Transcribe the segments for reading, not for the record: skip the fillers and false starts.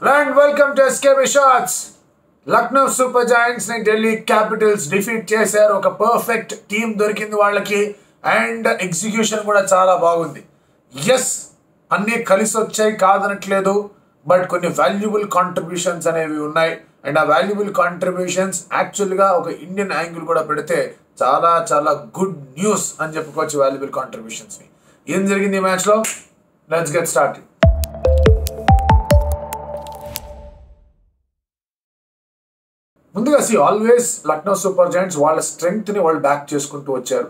And welcome to SKB Shots. Lucknow Super Giants ni Delhi Capitals defeat చేశారు. ఒక perfect team దొరికింది వాళ్ళకి and execution కూడా చాలా బాగుంది. ఎస్ అన్నీ కలిసి వచ్చాయి కాదనట్లేదు, బట్ కొన్ని వాల్యుబుల్ కాంట్రిబ్యూషన్స్ అనేవి ఉన్నాయి. అండ్ ఆ వాల్యుబుల్ కాంట్రిబ్యూషన్స్ యాక్చువల్గా ఒక ఇండియన్ యాంగిల్ కూడా పెడితే చాలా చాలా గుడ్ న్యూస్ అని చెప్పుకోవచ్చు. వాల్యుబుల్ కాంట్రిబ్యూషన్స్ని ఏం జరిగింది ఈ మ్యాచ్లో, లెట్స్ గెట్ స్టార్టెడ్. ముందుగా ఆల్వేస్ లక్నో సూపర్ జైంట్స్ వాళ్ళ స్ట్రెంగ్త్ని వాళ్ళు బ్యాక్ చేసుకుంటూ వచ్చారు.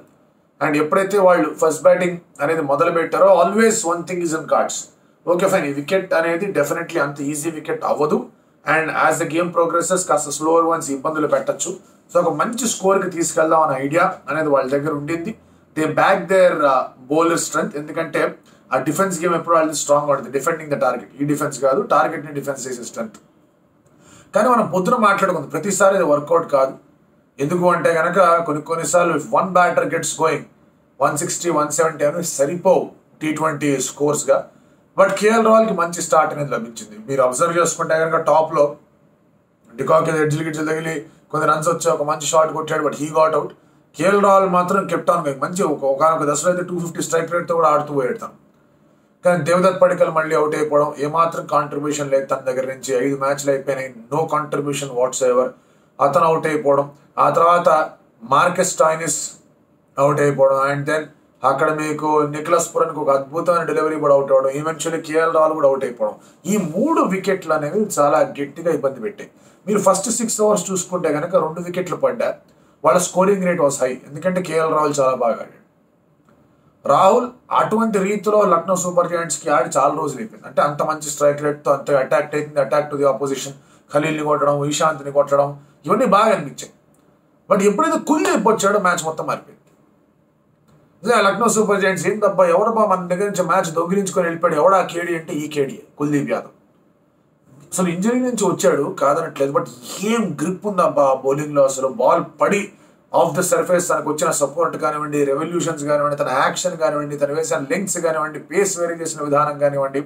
అండ్ ఎప్పుడైతే వాళ్ళు ఫస్ట్ బ్యాటింగ్ అనేది మొదలు పెట్టారో always one thing is in cards. Okay fine, ఈ వికెట్ అనేది డెఫినెట్లీ అంత ఈజీ వికెట్ అవ్వదు. And as the game progresses కాస్త స్లోవర్ వన్స్ ఇబ్బందులు పెట్టచ్చు. సో ఒక మంచి స్కోర్కి తీసుకెళ్దాం అనే ఐడియా అనేది వాళ్ళ దగ్గర ఉండింది. They back their bowler strength, ఎందుకంటే ఆ డిఫెన్స్ గేమ్ ఎప్పుడు వాళ్ళది స్ట్రాంగ్ ఉంటుంది. డిఫెండింగ్ ద టార్గెట్, ఈ డిఫెన్స్ కాదు, టార్గెట్ని డిఫెన్స్ చేసే స్ట్రెంగ్త్. కానీ మనం పొద్దున మాట్లాడుకుంది ప్రతిసారి ఇది వర్కౌట్ కాదు. ఎందుకు అంటే కనుక కొన్నిసార్లు if one batter gets going 160, 170 అని సరిపోవు T20 స్కోర్స్గా. బట్ కేఎల్ రాహుల్కి మంచి స్టార్ట్ అనేది లభించింది. మీరు అబ్జర్వ్ చేసుకుంటే కనుక టాప్లో డికాక్ ఎడ్జిల్ గిడ్జిల్ తగిలి కొన్ని రన్స్ వచ్చి ఒక మంచి షాట్ కొట్టాడు, but he got out. KL Rahul మాత్రం కెప్ట్ ఆన్ మంచి ఒక దశలో అయితే 250 స్ట్రైక్ రేట్తో కూడా ఆడుతూ పోయేడతాను. కానీ దేవదత్ పడికల్ మళ్ళీ అవుట్ అయిపోవడం, ఏమాత్రం కాంట్రిబ్యూషన్ లేదు తన దగ్గర నుంచి. 5 మ్యాచ్లు అయిపోయినాయి, నో కాంట్రిబ్యూషన్ వాట్స్ ఎవర్. అతను అవుట్ అయిపోవడం, ఆ తర్వాత మార్కెస్ స్టాయినిస్ అవుట్ అయిపోవడం, అండ్ దెన్ అక్కడ మీకు నికోలస్ పురన్కి ఒక అద్భుతమైన డెలివరీ కూడా అవుట్ అవ్వడం, ఈవెన్చువల్లీ కేఎల్ రాహుల్ కూడా అవుట్ అయిపోవడం. ఈ 3 వికెట్లు అనేవి చాలా గట్టిగా ఇబ్బంది పెట్టాయి. మీరు ఫస్ట్ 6 ఓవర్స్ చూసుకుంటే కనుక 2 వికెట్లు పడ్డా, వాళ్ళ స్కోరింగ్ రేట్ వాస్ హై, ఎందుకంటే కేఎల్ రాహుల్ చాలా బాగా ఆడాడు. రాహుల్ అటువంటి రీతిలో లక్నో సూపర్ జైంట్స్కి ఆడి చాలా రోజులు అయిపోయింది. అంటే అంత మంచి స్ట్రైక్ రేట్తో, అంత అటాక్ టు ది ఆపోజిషన్, ఖలీల్ని కొట్టడం, ఇషాంత్ని కొట్టడం, ఇవన్నీ బాగా అనిపించాయి. బట్ ఎప్పుడైతే కుల్దీప్ వచ్చాడో మ్యాచ్ మొత్తం మారిపోయింది. లక్నో సూపర్ జైంట్స్ ఏం తప్ప ఎవరబ్బా మన దగ్గర నుంచి మ్యాచ్ దొంగిలించుకొని వెళ్ళిపోయాడు, ఎవడా కేడీ అంటే ఈ కేడీ కుల్దీప్ యాదవ్. అసలు ఇంజరీ నుంచి వచ్చాడు కాదనట్లేదు, బట్ ఏం గ్రిప్ ఉందబ్బా బౌలింగ్లో. అసలు బాల్ పడి ఆఫ్ ద సర్ఫేస్ తనకు వచ్చిన సపోర్ట్ కానివ్వండి, రెవల్యూషన్స్ కానివ్వండి, తన యాక్షన్ కానివ్వండి, తను వేసిన లెంగ్స్ కానివ్వండి, పేస్ వేరీ చేసిన విధానం కానివ్వండి.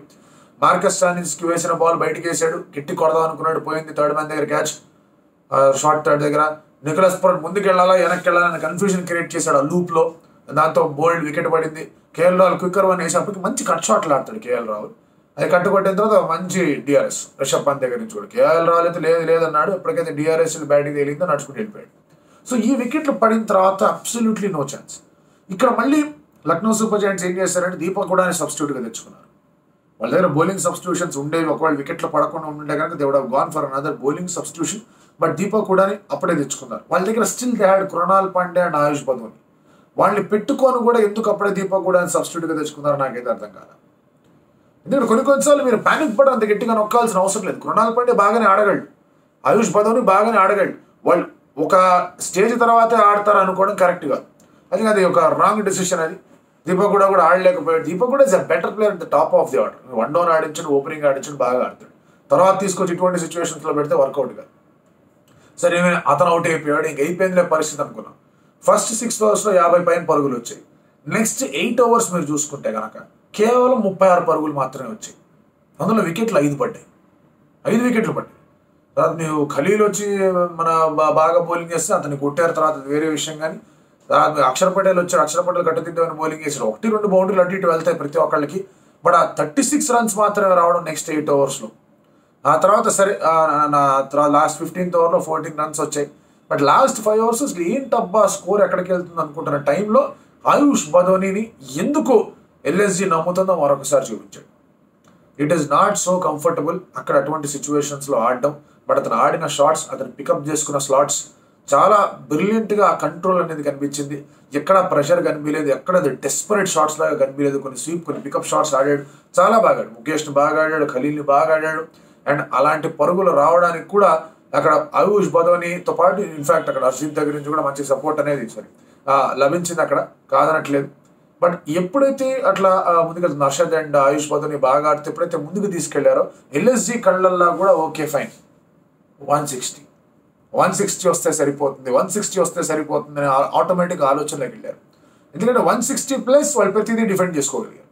మార్కస్ స్టాయినిస్కి వేసిన బాల్ బయటకు వేసాడు, గట్టి కొడదాం అనుకున్నాడు, పోయింది థర్డ్ మ్యాన్ దగ్గర క్యాచ్, షార్ట్ థర్డ్ దగ్గర. నికోలస్ పురన్ ముందుకు వెళ్ళాలా వెనక్కి వెళ్ళాలని కన్ఫ్యూజన్ క్రియేట్ చేశాడు ఆ లూప్లో, దాంతో బోల్డ్ వికెట్ పడింది. కేఎల్ రాహుల్ క్విక్కర్ వన్ వేసినప్పటికి మంచి కట్ షాట్లు ఆడతాడు కేఎల్ రాహుల్. అది కట్టుకొట్టిన తర్వాత మంచి డిఆర్ఎస్ రిషబ్ పంత్ దగ్గర నుంచి కూడా. కేఎల్ రాహుల్ అయితే లేదన్నాడు, ఎప్పటికైతే డిఆర్ఎస్ బ్యాటింగ్ తేలిందో నడుచుకుంటూ వెళ్ళిపోయాడు. సో ఈ వికెట్లు పడిన తర్వాత అబ్సల్యూట్లీ నో ఛాన్స్. ఇక్కడ మళ్ళీ లక్నో సూపర్ జైంట్స్ ఏం చేశారంటే దీపక్ కూడా సబ్స్టిట్యూట్గా తెచ్చుకున్నారు. వాళ్ళ దగ్గర బౌలింగ్ సబ్స్టిట్యూషన్స్ ఉండేవి. ఒకవేళ వికెట్లు పడకుండా ఉండే కనుక they would have gone for another bowling substitution. But Deepak కూడా అప్పుడే తెచ్చుకున్నారు. వాళ్ళ దగ్గర still they had Krunal Pandya and Ayush Badoni. వాళ్ళని పెట్టుకొని కూడా ఎందుకు అప్పుడే దీపక్ కూడా సబ్స్టిట్యూట్గా తెచ్చుకున్నారు నాకైతే అర్థం కాదు. ఎందుకంటే కొన్నిసార్లు మీరు ప్యానిక్ పడి అంత గట్టిగా నొక్కాల్సిన అవసరం లేదు. కృణాల్ పాండే బాగానే ఆడగలడు, ఆయుష్ బదోని బాగానే ఆడగలడు. వాళ్ళు ఒక స్టేజ్ తర్వాతే ఆడతారు అనుకోవడం కరెక్ట్ కాదు. అది ఒక రాంగ్ డెసిషన్. అది దీపక్ కూడా ఆడలేకపోయాడు. దీపక్ కూడా is a better player at the top of the order. 1 down ఆడించండి, ఓపెనింగ్ ఆడించండి, బాగా ఆడతాడు. తర్వాత తీసుకొచ్చి ఇటువంటి సిచ్యువేషన్స్లో పెడితే వర్కౌట్ కాదు. సరే అతను అవుట్ అయిపోయాడు, ఇంక అయిపోయిందిలే పరిస్థితి అనుకున్నాం. ఫస్ట్ 6 ఓవర్స్లో 50 పైన పరుగులు వచ్చాయి. నెక్స్ట్ 8 ఓవర్స్ మీరు చూసుకుంటే కనుక కేవలం 36 పరుగులు మాత్రమే వచ్చాయి. అందులో వికెట్లు 5 పడ్డాయి, 5 వికెట్లు పడ్డాయి. తర్వాత ನೀವು ఖలీల్ వచ్చి మన బాగా బౌలింగ్ చేస్తే అతన్ని కొట్టారు, తర్వాత వేరే విషయం. కానీ తర్వాత అక్షర్ పటేల్ వచ్చాడు, అక్షర్ పటేల్ కట్టుదిద్దమని బౌలింగ్ చేశారు. 1-2 బౌండరీలు అటు ఇటు వెళ్తాయి ప్రతి ఒక్కళ్ళకి. బట్ ఆ 36 రన్స్ మాత్రమే రావడం నెక్స్ట్ 8 ఓవర్స్లో. ఆ తర్వాత సరే లాస్ట్ 15th ఓవర్లో 14 రన్స్ వచ్చాయి. బట్ లాస్ట్ 5 ఓవర్స్ అసలు ఏంటబ్బా స్కోర్ ఎక్కడికి వెళ్తుంది అనుకుంటున్న టైంలో ఆయుష్ బదోనీని ఎందుకు ఎల్ఎస్జీ నమ్ముతుందో మరొకసారి చూపించాడు. It is not so comfortable అక్కడ అటువంటి సిచ్యువేషన్స్లో ఆడడం. బట్ అతను ఆడిన షాట్స్, అతను పికప్ చేసుకున్న స్లాట్స్ చాలా బ్రిలియంట్గా ఆ కంట్రోల్ అనేది కనిపించింది. ఎక్కడ ప్రెషర్ కనిపించలేదు, ఎక్కడ డెస్పరేట్ షాట్స్ లాగా కనిపించలేదు. కొన్ని స్వీప్, కొన్ని పికప్ షాట్స్ ఆడాడు, చాలా బాగా ఆడాడు. ముఖేష్ని బాగా ఆడాడు, ఖలీల్ని బాగా ఆడాడు. అండ్ అలాంటి పరుగులు రావడానికి కూడా అక్కడ ఆయుష్ బదోనీతో పాటు ఇన్ఫాక్ట్ అక్కడ హర్షిత్ దగ్గర నుంచి కూడా మంచి సపోర్ట్ అనేది లభించింది అక్కడ, కాదనట్లేదు. బట్ ఎప్పుడైతే అట్లా ముందుకెళ్తుంది హర్షద్ అండ్ ఆయుష్ బదోని బాగా ఆడితే ఎప్పుడైతే ముందుకు తీసుకెళ్లారో ఎల్ఎస్జీ కళ్ళల్లో కూడా ఓకే ఫైన్ 160 వస్తే సరిపోతుంది, 160 వస్తే సరిపోతుంది అని ఆటోమేటిక్ ఆలోచనలోకి వెళ్ళారు. ఎందుకంటే 160+ వాళ్ళు ప్రతిదీ డిఫెండ్ చేసుకోగలిగారు.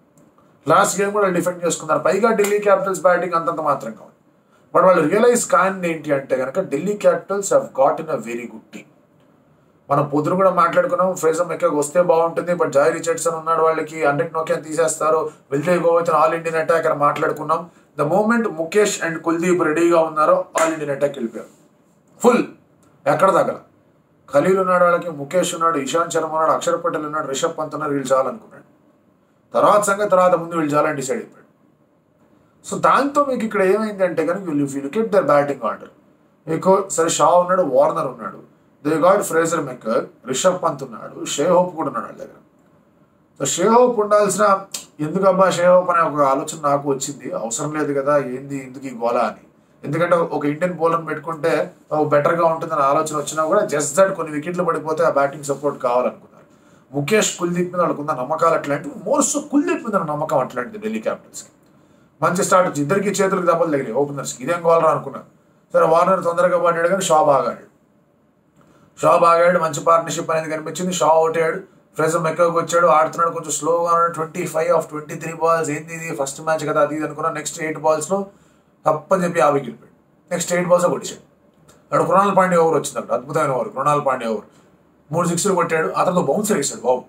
లాస్ట్ గేమ్ కూడా డిఫెండ్ చేసుకున్నారు. పైగా ఢిల్లీ క్యాపిటల్స్ బ్యాటింగ్ అంతంత మాత్రం కావాలి. బట్ వాళ్ళు రియలైజ్ కానిది ఏంటి అంటే కనుక Delhi Capitals have got in a very good team. మనం పొద్దున కూడా మాట్లాడుకున్నాం, ఫ్రేజర్ మెక్కాగ్ వస్తే బాగుంటుంది, బట్ జాయ్ రిచర్డ్సన్ ఉన్నాడు, వాళ్ళకి అండ్రిక్ నోకియా తీసేస్తారు, will go with all Indian attack అని మాట్లాడుకున్నాం. The moment Mukesh and Kuldeep రెడీగా ఉన్నారో ఆల్ ఇండియన్ అటాక్ వెళ్ళిపోయారు ఫుల్. ఎక్కడ తగ్గల. ఖలీల్ ఉన్నాడు, వాళ్ళకి ముఖేష్ ఉన్నాడు, ఇషాంత్ శర్మ ఉన్నాడు, అక్షర్ పటేల్ ఉన్నాడు, రిషబ్ పంత్ ఉన్నాడు, వీళ్ళు చాలనుకున్నాడు. తర్వాత సంగతి తర్వాత ముందు వీళ్ళు చాలని డిసైడ్ అయిపోయాడు. సో దాంతో మీకు ఇక్కడ ఏమైంది అంటే కనుక you look at their batting order. మీకు సరే షా ఉన్నాడు, వార్నర్ ఉన్నాడు, they got Fraser McGurk, Rishabh Pant ఉన్నాడు, షే హోప్ కూడా ఉన్నాడు వాళ్ళ దగ్గర. సో షే హోప్ ఉండాల్సిన, ఎందుకబ్బా షే హోప్ అనే ఒక ఆలోచన నాకు వచ్చింది, అవసరం లేదు కదా ఏంది ఎందుకు ఈ గోలా అని. ఎందుకంటే ఒక ఇండియన్ బౌలర్ పెట్టుకుంటే బెటర్గా ఉంటుందని ఆలోచన వచ్చినా కూడా జస్ట్ దట్ కొన్ని వికెట్లు పడిపోతే ఆ బ్యాటింగ్ సపోర్ట్ కావాలనుకున్నారు. ముఖేష్ కుల్దీప్ మీద వాళ్ళకున్న నమ్మకాలు అట్లాంటివి, మోస్ట్ కుల్దీప్ మీద నమ్మకం అట్లాంటిది ఢిల్లీ క్యాపిటల్స్కి. మంచి స్టార్ట్ వచ్చి ఇద్దరికి చేతులకు దెబ్బలు తగిలి ఓపెనర్స్కి, ఇదేం గోలరా అనుకున్నారు. సరే వార్నర్ తొందరగా పడ్డాడు కానీ షా బాగాడు, మంచి పార్ట్నర్షిప్ అనేది కనిపించింది. షా అవుట్ అయ్యాడు, ఫ్రేజర్ మెక్కాగ్ వచ్చాడు, ఆడుతున్నాడు, కొంచెం స్లోగా ఉన్నాడు. 25 of 23 balls, ఏంది ఇది ఫస్ట్ మ్యాచ్ కదా అది ఇది అనుకున్నా. నెక్స్ట్ 8 balls తప్పని చెప్పి 50 వెళ్ళిపోయాడు. నెక్స్ట్ 8 balls కొట్టేశాడు. అక్కడ కృణాల్ పాండ్యా ఓవర్ వచ్చింది, అక్కడ అద్భుతమైన ఓవర్ కృణాల్ పాండ్యా ఓవర్. 3 6 కొట్టాడు, అతను బౌన్సర్ వేసాడు బాబు.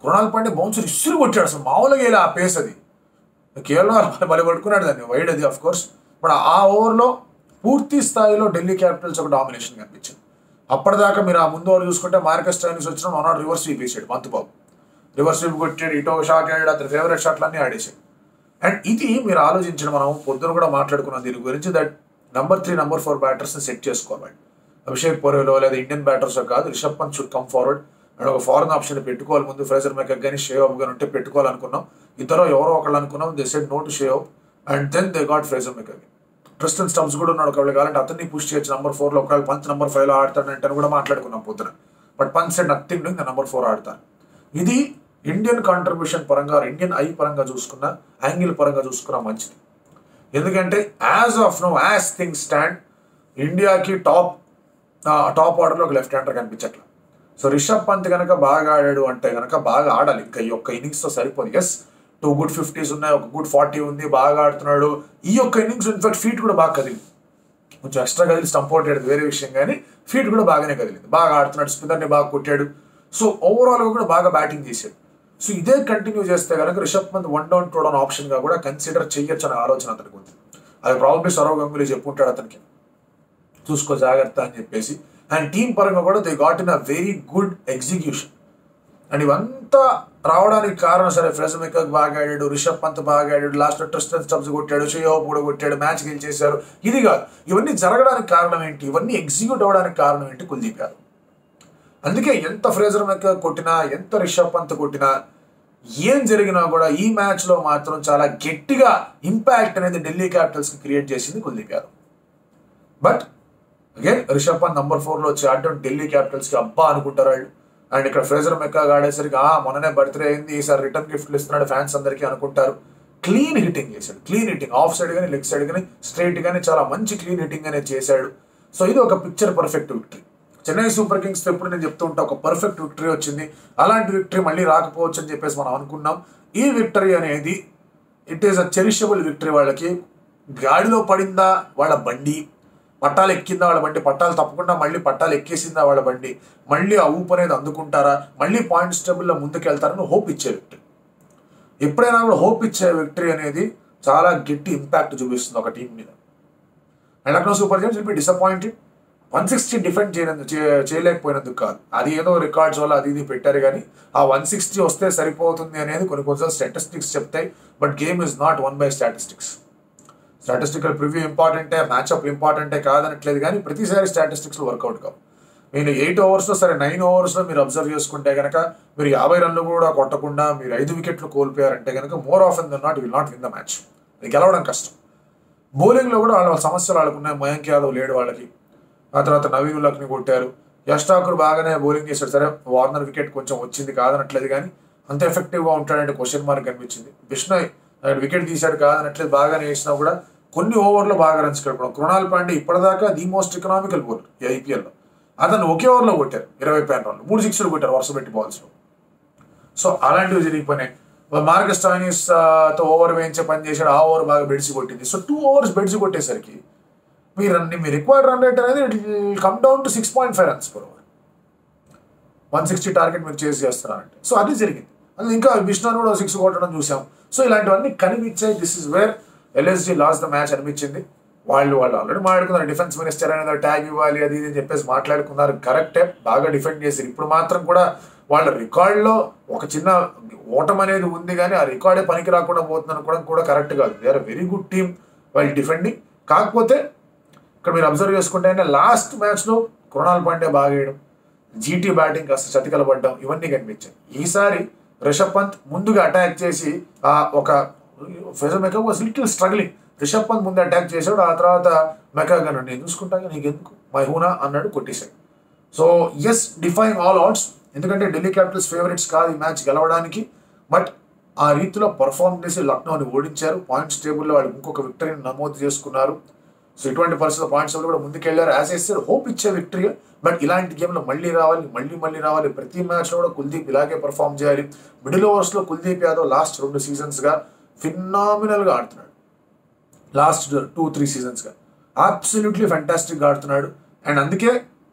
కృణాల్ పాండ్యా బౌన్సర్ ఇసురు కొట్టాడు, అసలు మామూలుగా వేయాలి ఆ పేస్. అది కేవలం బలి పట్టుకున్నాడు దాన్ని, వైడ్ అది ఆఫ్ కోర్స్. బట్ ఆ ఓవర్లో పూర్తి స్థాయిలో ఢిల్లీ క్యాపిటల్స్ ఒక డామినేషన్ కనిపించింది. అప్పటిదాకా మీరు ఆ ముందు ఓవర్ చూసుకుంటే మార్కస్ స్టోయినిస్ వచ్చిన వన్ రివర్స్ స్వీప్ వేసాడు మంత్ బాబు. రివర్స్ స్వీప్ కొట్టాడు, ఇటో షాట్ ఆడాడు, అతని ఫేవరెట్ షాట్లన్నీ ఆడేసాడు. అండ్ ఇది మీరు ఆలోచించిన, మనం పొద్దున కూడా మాట్లాడుకున్నాం దీని గురించి, దట్ నెంబర్ 3, నెంబర్ 4 బ్యాటర్స్ని సెట్ చేసుకోవాలి. అభిషేక్ పోరేలో లేదా ఇండియన్ బ్యాటర్స్ కాదు, Rishabh Pant should come forward and ఒక ఫారెన్ ఆప్షన్ పెట్టుకోవాలి ముందు. ఫ్రేజర్ మెక్కాగ్ కానీ షే హోప్ కానీ ఉంటే పెట్టుకోవాలనుకున్నాం. ఇద్దరు ఎవరో ఒకళ్ళు అనుకున్నాం, they said no to Shai Hope and then they got Fraser McGurk. Tristan Stubbs కూడా ఉన్నాడు, ఒకళ్ళు కావాలంటే అతన్ని పుష్ చేయొచ్చు నెంబర్ 4లో, ఒకవేళ పంత్ నెంబర్ 5లో ఆడతాడంటే కూడా మాట్లాడుకున్నాం పొద్దున. But Pant said nothing doing, number 4 ఆడతాను. ఇది ఇండియన్ కాంట్రిబ్యూషన్ పరంగా, ఇండియన్ ఐ పరంగా చూసుకున్న, యాంగిల్ పరంగా చూసుకున్న మంచిది. ఎందుకంటే as of now, as things stand, ఇండియాకి టాప్ ఆర్డర్లో ఒక లెఫ్ట్ హ్యాండర్ కనిపించట్ల. సో రిషబ్ పంత్ కనుక బాగా ఆడాడు అంటే కనుక బాగా ఆడాలి, ఇంకా ఈ ఒక్క ఇన్నింగ్స్తో సరిపోదు. ఎస్ 2 good 50s ఉన్నాయి, ఒక గుడ్ 40 ఉంది, బాగా ఆడుతున్నాడు. ఈ యొక్క ఇన్నింగ్స్ ఇన్ఫాక్ట్ ఫీట్ కూడా బాగా కదిలింది, కొంచెం ఎక్స్ట్రా కదిలి స్టంప్ అవుట్ అయ్యాడు వేరే విషయం, కానీ ఫీట్ కూడా బాగానే కదిలింది, బాగా ఆడుతున్నాడు, స్పిన్నర్ని బాగా కొట్టాడు. సో ఓవరాల్గా కూడా బాగా బ్యాటింగ్ చేశాడు. సో ఇదే కంటిన్యూ చేస్తే కనుక రిషబ్ పంత్ 1 down 2 down ఆప్షన్గా కూడా కన్సిడర్ చేయొచ్చు అనే ఆలోచన అతనికి ఉంది. అది ప్రాబ్లీ సౌరవ్ గంగూలీ చెప్పుంటాడు అతనికి, చూసుకో జాగ్రత్త అని చెప్పేసి. అండ్ టీం పరంగా కూడా they got in a very good execution. And ఇవంతా రావడానికి కారణం, సరే ఫ్రేజర్ మెక్కాగ్ బాగా ఆడాడు, రిషబ్ పంత్ బాగా ఆడాడు, లాస్ట్లో ట్రిస్టన్ స్టమ్స్ కొట్టాడు, షే హోప్ కూడా కొట్టాడు, మ్యాచ్ గెలిచేశారు. ఇది కాదు, ఇవన్నీ జరగడానికి కారణం ఏంటి, ఇవన్నీ ఎగ్జిక్యూట్ అవ్వడానికి కారణం ఏంటి, కుల్దీప్ యాదవ్. అందుకే ఎంత ఫ్రేజర్ మెక్కాగ్ కొట్టినా, ఎంత రిషబ్ పంత్ కొట్టినా, ఏం జరిగినా కూడా ఈ మ్యాచ్లో మాత్రం చాలా గట్టిగా ఇంపాక్ట్ అనేది ఢిల్లీ క్యాపిటల్స్కి క్రియేట్ చేసింది Kuldeep Yadav. But again Rishabh Pant number 4లో వచ్చి ఆడటం ఢిల్లీ క్యాపిటల్స్కి అబ్బా అనుకుంటారు వాళ్ళు. అండ్ ఇక్కడ ఫ్రేజర్ మెక్కాగ్ ఆడేసరికి మొన్ననే బర్త్డే అయింది, ఈసారి రిటర్న్ గిఫ్ట్లు ఇస్తున్నాడు ఫ్యాన్స్ అందరికీ అనుకుంటారు. క్లీన్ హిట్టింగ్ చేశాడు, క్లీన్ హిట్టింగ్, ఆఫ్ సైడ్ కానీ లెగ్ సైడ్ కానీ స్ట్రైట్ కానీ చాలా మంచి క్లీన్ హిట్టింగ్ అనేది చేశాడు. సో ఇది ఒక picture perfect victory. Chennai super Kings ఎప్పుడు నేను చెప్తూ ఉంటా, ఒక పర్ఫెక్ట్ విక్టరీ వచ్చింది. అలాంటి విక్టరీ మళ్ళీ రాకపోవచ్చు అని చెప్పేసి మనం అనుకున్నాం. ఈ విక్టరీ అనేది it is a cherishable victory. వాళ్ళకి గాడిలో పడిందా వాళ్ళ బండి, పట్టాలు ఎక్కిందా వాళ్ళ బండి, పట్టాలు తప్పకుండా మళ్ళీ పట్టాలు ఎక్కేసిందా వాళ్ళ బండి, మళ్ళీ ఆ ఊపు అనేది అందుకుంటారా, మళ్ళీ పాయింట్స్ టేబుల్లో ముందుకు వెళ్తారని హోప్ ఇచ్చే విక్టరీ. ఎప్పుడైనా కూడా హోప్ ఇచ్చే విక్టరీ అనేది చాలా గట్టి ఇంపాక్ట్ చూపిస్తుంది ఒక టీం మీద. And Lucknow super giants will be disappointed. 160 defend చేయలేకపోయినందుకు కాదు, అది ఏదో రికార్డ్స్ వల్ల అది ఇది పెట్టారు, కానీ ఆ 160 వస్తే సరిపోతుంది అనేది కొన్నిసార్లు స్టాటిస్టిక్స్ చెప్తాయి. But game is not one by statistics. Statistical preview ఇంపార్టెంటే, మ్యాచ్అప్ ఇంపార్టెంటే కాదనట్లేదు, కానీ ప్రతిసారి స్టాటిస్టిక్స్లో వర్కౌట్ కావు. మీరు 8 ఓవర్స్లో, సరే 9 ఓవర్స్లో మీరు అబ్జర్వ్ చేసుకుంటే కనుక మీరు 50 రన్లు కూడా కొట్టకుండా మీరు 5 వికెట్లు కోల్పోయారంటే కనుక more often then not will not win the match. అది గెలవడం కష్టం. బౌలింగ్లో కూడా వాళ్ళ సమస్యలు వాళ్ళకున్నాయి. మయాంక్ యాదవ్ లేడు వాళ్ళకి, ఆ తర్వాత నవీన్ ఉల్లాక్ని కొట్టారు. యష్ ఠాకూర్ బాగానే బౌలింగ్ చేశాడు, సరే వార్నర్ వికెట్ కొంచెం వచ్చింది కాదనట్లేదు, కానీ అంత ఎఫెక్టివ్గా ఉంటాడంటే క్వశ్చన్ మార్క్ కనిపించింది. బిష్నాయ్ వికెట్ తీశాడు కాదనట్లేదు, బాగానే వేసినా కూడా కొన్ని ఓవర్లో బాగా రన్స్ కలపడం. కృణాల్ పాండే ఇప్పటిదాకా ది మోస్ట్ ఎకనామికల్ బౌలర్ ఈ ఐపీఎల్లో, అతను ఒకే ఓవర్లో కొట్టారు 20 రన్లు, 3 సిక్స్లు కొట్టారు వరుస పెట్టి బాల్స్లో. సో అలాంటివి జరిగిపోయినాయి. మార్కస్ స్టోయినిస్ తో ఓవర్ వేయించే పని చేశాడు, ఆ ఓవర్ బాగా బెడ్సి కొట్టింది. సో 2 overs బెడ్సి కొట్టేసరికి మీ రిక్వైర్డ్ రన్ రేట్ అనేది it come down to 6.5 runs per over. 160 target మీరు చేసి చేస్తున్నారంటే. సో అది జరిగింది. అది ఇంకా విష్ణుని కూడా 6 కొట్టడం చూసాం. సో ఇలాంటివన్నీ కనిపించాయి. This is where LSG loss the match అనిపించింది. వాళ్ళు ఆల్రెడీ మాట్లాడుకున్నారు, డిఫెన్స్ మినిస్టర్ అనేది ట్యాగ్ ఇవ్వాలి అది ఇది అని చెప్పేసి మాట్లాడుకున్నారు. కరెక్టే, బాగా డిఫెండ్ చేశారు. ఇప్పుడు మాత్రం కూడా వాళ్ళ రికార్డులో ఒక చిన్న ఓటం అనేది ఉంది, కానీ ఆ రికార్డే పనికి రాకుండా పోతుంది అనుకోవడం కూడా కరెక్ట్ కాదు. They are very good team వాళ్ళు డిఫెండింగ్. కాకపోతే ఇక్కడ మీరు అబ్జర్వ్ చేసుకుంటే లాస్ట్ మ్యాచ్లో కృణాల్ పాండ్యా బాగా వేయడం, జీటీ బ్యాటింగ్ కాస్త చతికలబడ్డం, ఇవన్నీ కనిపించాయి. ఈసారి రిషబ్ పంత్ ముందుగా అటాక్ చేసి ఒక Fraser McGurk was little struggling. Rishabh Pant ముందు అటాక్ చేశాడు, ఆ తర్వాత మెకాగన్ నేను చూసుకుంటాను నీకెందుకు మైహూనా అన్నాడు, కొట్టేశాడు. So yes, defying all outs. ఎందుకంటే ఢిల్లీ క్యాపిటల్స్ ఫేవరెట్స్ కాదు ఈ మ్యాచ్ గెలవడానికి, బట్ ఆ రీతిలో పర్ఫార్మ్ చేసి లక్నోని ఓడించారు. పాయింట్స్ టేబుల్లో వాళ్ళు ఇంకొక విక్టరీని నమోదు చేసుకున్నారు. సో ఇటువంటి పరిస్థితుల్లో పాయింట్స్ టేబుల్ కూడా ముందుకెళ్లారు. యాజ్ ఎస్ఆర్ హోప్ ఇచ్చే విక్టరీ, బట్ ఇలాంటి గేమ్లో మళ్ళీ రావాలి. ప్రతి మ్యాచ్లో కూడా కుల్దీప్ ఇలాగే పర్ఫామ్ చేయాలి. మిడిల్ ఓవర్స్లో కుల్దీప్ యాదవ్ లాస్ట్ 2 సీజన్స్గా ఫినామినల్గా ఆడుతున్నాడు. లాస్ట్ 2-3 సీజన్స్గా అబ్సల్యూట్లీ ఫ్యాంటాస్టిక్గా ఆడుతున్నాడు. అండ్ అందుకే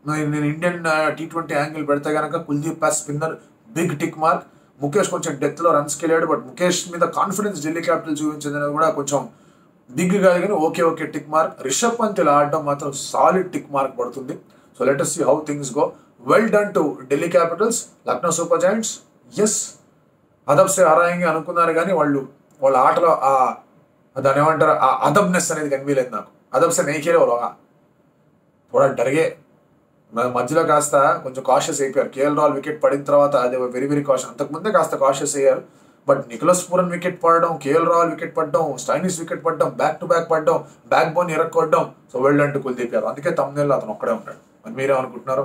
నేను ఇండియన్ T20 యాంగిల్ పెడితే కనుక Kuldeep as spinner big tick mark. Mukesh కొంచెం డెత్లో రన్స్కి వెళ్ళాడు, బట్ ముఖేష్ మీద కాన్ఫిడెన్స్ ఢిల్లీ క్యాపిటల్ చూపించింది కూడా కొంచెం బిగ్ కాదు, కానీ okay tick mark. Rishabh Pant ఇలా ఆడడం మాత్రం సాలిడ్ టిక్ మార్క్ పడుతుంది. So let us see how things go. Well done to Delhi capitals. Lucknow super giants ఎస్ అదబ్సే హరాయింగ్ అనుకున్నారు, కానీ వాళ్ళ ఆటలో దాని ఏమంటారు ఆ అదబ్నెస్ అనేది కనిపించలేదు నాకు. అదబ్సే నైకేలే థోడా డర్గే. మధ్యలో కాస్త కొంచెం కాషియస్ అయిపోయారు. కేఎల్ రాహుల్ వికెట్ పడిన తర్వాత అది వెరీ కాషియస్. అంతకుముందే కాస్త కాషియస్ అయ్యారు, బట్ నికోలస్ పూరన్ వికెట్ పడడం, కేఎల్ రాహుల్ వికెట్ పడడం, స్టైనిస్ వికెట్ పడడం, బ్యాక్ టు బ్యాక్ పడడం, బ్యాక్ బోన్ ఇరక్కొట్టడం. So well done to Kuldeep Yadav. అందుకే తమ్ముళ్ళు అతను ఒక్కడే ఉంటాడు. మరి మీరేమనుకుంటున్నారు?